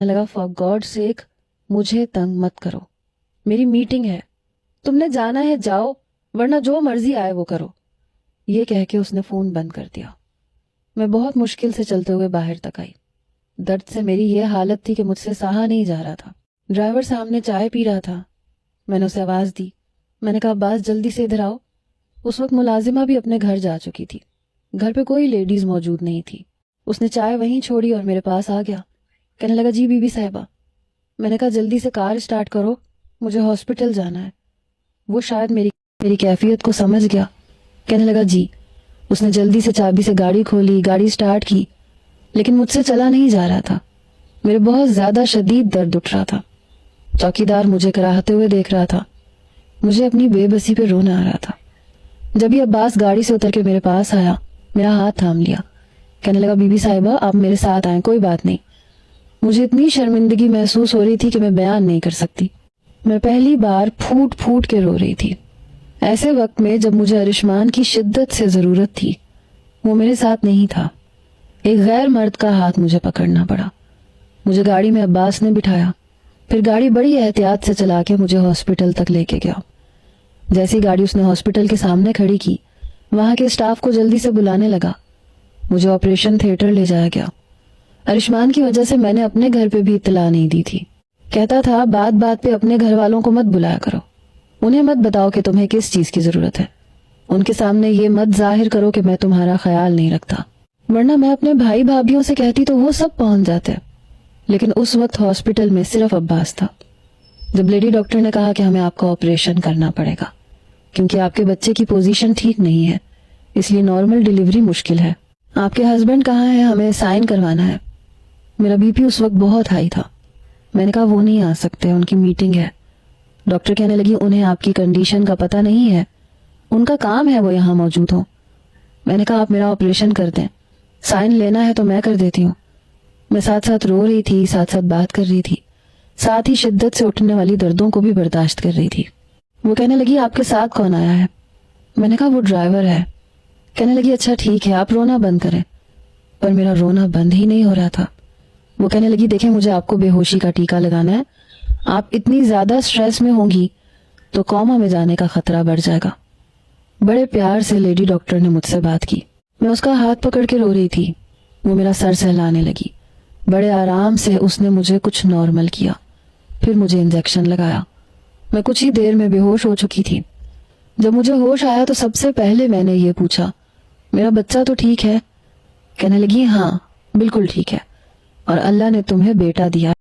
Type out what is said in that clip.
لگا for God سیک مجھے تنگ مت کرو، میری میٹنگ ہے، تم نے جانا ہے جاؤ ورنہ جو مرضی آئے وہ کرو۔ یہ کہہ کے اس نے فون بند کر دیا۔ میں بہت مشکل سے چلتے ہوئے باہر تک آئی۔ درد سے میری یہ حالت تھی کہ مجھ سے سہا نہیں جا رہا تھا۔ ڈرائیور سامنے چائے پی رہا تھا۔ میں نے اسے آواز دی، میں نے کہا عباس جلدی سے ادھر آؤ۔ اس وقت ملازمہ بھی اپنے گھر جا چکی تھی، گھر پہ کوئی لیڈیز موجود نہیں تھی۔ اس نے چائے وہیں چھوڑی اور میرے پاس آ گیا، کہنے لگا جی بی بی صاحبہ۔ میں نے کہا جلدی سے کار اسٹارٹ کرو، مجھے ہاسپٹل جانا ہے۔ وہ شاید میری کیفیت کو سمجھ گیا، کہنے لگا جی۔ اس نے جلدی سے چابی سے گاڑی کھولی، گاڑی اسٹارٹ کی، لیکن مجھ سے چلا نہیں جا رہا تھا۔ میرے بہت زیادہ شدید درد اٹھ رہا تھا۔ چوکیدار مجھے کراہتے ہوئے دیکھ رہا تھا۔ مجھے اپنی بے بسی پہ رونا آ رہا تھا۔ جب یہ عباس گاڑی سے اتر کے میرے پاس آیا، میرا ہاتھ تھام لیا، کہنے لگا بی بی صاحبہ آپ میرے ساتھ آئیں، کوئی بات نہیں۔ مجھے اتنی شرمندگی محسوس ہو رہی تھی کہ میں بیان نہیں کر سکتی۔ میں پہلی بار پھوٹ پھوٹ کے رو رہی تھی۔ ایسے وقت میں جب مجھے ارشمان کی شدت سے ضرورت تھی، وہ میرے ساتھ نہیں تھا۔ ایک غیر مرد کا ہاتھ مجھے پکڑنا پڑا۔ مجھے گاڑی میں عباس نے بٹھایا، پھر گاڑی بڑی احتیاط سے چلا کے مجھے ہاسپٹل تک لے کے گیا۔ جیسی گاڑی اس نے ہاسپٹل کے سامنے کھڑی کی، وہاں کے اسٹاف کو جلدی سے بلانے لگا۔ مجھے آپریشن تھیٹر لے جایا گیا۔ ارشمان کی وجہ سے میں نے اپنے گھر پہ بھی اطلاع نہیں دی تھی۔ کہتا تھا بات بات پہ اپنے گھر والوں کو مت بلایا کرو، انہیں مت بتاؤ کہ تمہیں کس چیز کی ضرورت ہے، ان کے سامنے یہ مت ظاہر کرو کہ میں تمہارا خیال نہیں رکھتا، ورنہ میں اپنے بھائی بھابھیوں سے کہتی تو وہ سب پہنچ جاتے۔ لیکن اس وقت ہاسپٹل میں صرف عباس تھا۔ جب لیڈی ڈاکٹر نے کہا کہ ہمیں آپ کا آپریشن کرنا پڑے گا کیونکہ آپ کے بچے کی پوزیشن ٹھیک نہیں ہے، اس لیے نارمل ڈیلیوری مشکل ہے، آپ کے ہسبینڈ کہاں ہیں، ہمیں سائن کروانا ہے۔ میرا بی پی اس وقت بہت ہائی تھا۔ میں نے کہا وہ نہیں آ سکتے، ان کی میٹنگ ہے۔ ڈاکٹر کہنے لگی انہیں آپ کی کنڈیشن کا پتہ نہیں ہے، ان کا کام ہے وہ یہاں موجود ہوں۔ میں نے کہا آپ میرا آپریشن کر دیں، سائن لینا ہے تو میں کر دیتی ہوں۔ میں ساتھ ساتھ رو رہی تھی، ساتھ ساتھ بات کر رہی تھی، ساتھ ہی شدت سے اٹھنے والی دردوں کو بھی برداشت کر رہی تھی۔ وہ کہنے لگی آپ کے ساتھ کون آیا ہے؟ میں نے کہا وہ ڈرائیور ہے۔ کہنے لگی اچھا ٹھیک ہے، آپ رونا بند کریں۔ پر میرا رونا بند ہی نہیں ہو رہا تھا۔ وہ کہنے لگی دیکھیں مجھے آپ کو بے ہوشی کا ٹیکا لگانا ہے، آپ اتنی زیادہ سٹریس میں ہوں گی تو کوما میں جانے کا خطرہ بڑھ جائے گا۔ بڑے پیار سے لیڈی ڈاکٹر نے مجھ سے بات کی۔ میں اس کا ہاتھ پکڑ کے رو رہی تھی۔ وہ میرا سر سہلانے لگی۔ بڑے آرام سے اس نے مجھے کچھ نارمل کیا، پھر مجھے انجیکشن لگایا۔ میں کچھ ہی دیر میں بے ہوش ہو چکی تھی۔ جب مجھے ہوش آیا تو سب سے پہلے میں نے یہ پوچھا میرا بچہ تو ٹھیک ہے؟ کہنے لگی ہاں بالکل ٹھیک ہے، اور اللہ نے تمہیں بیٹا دیا۔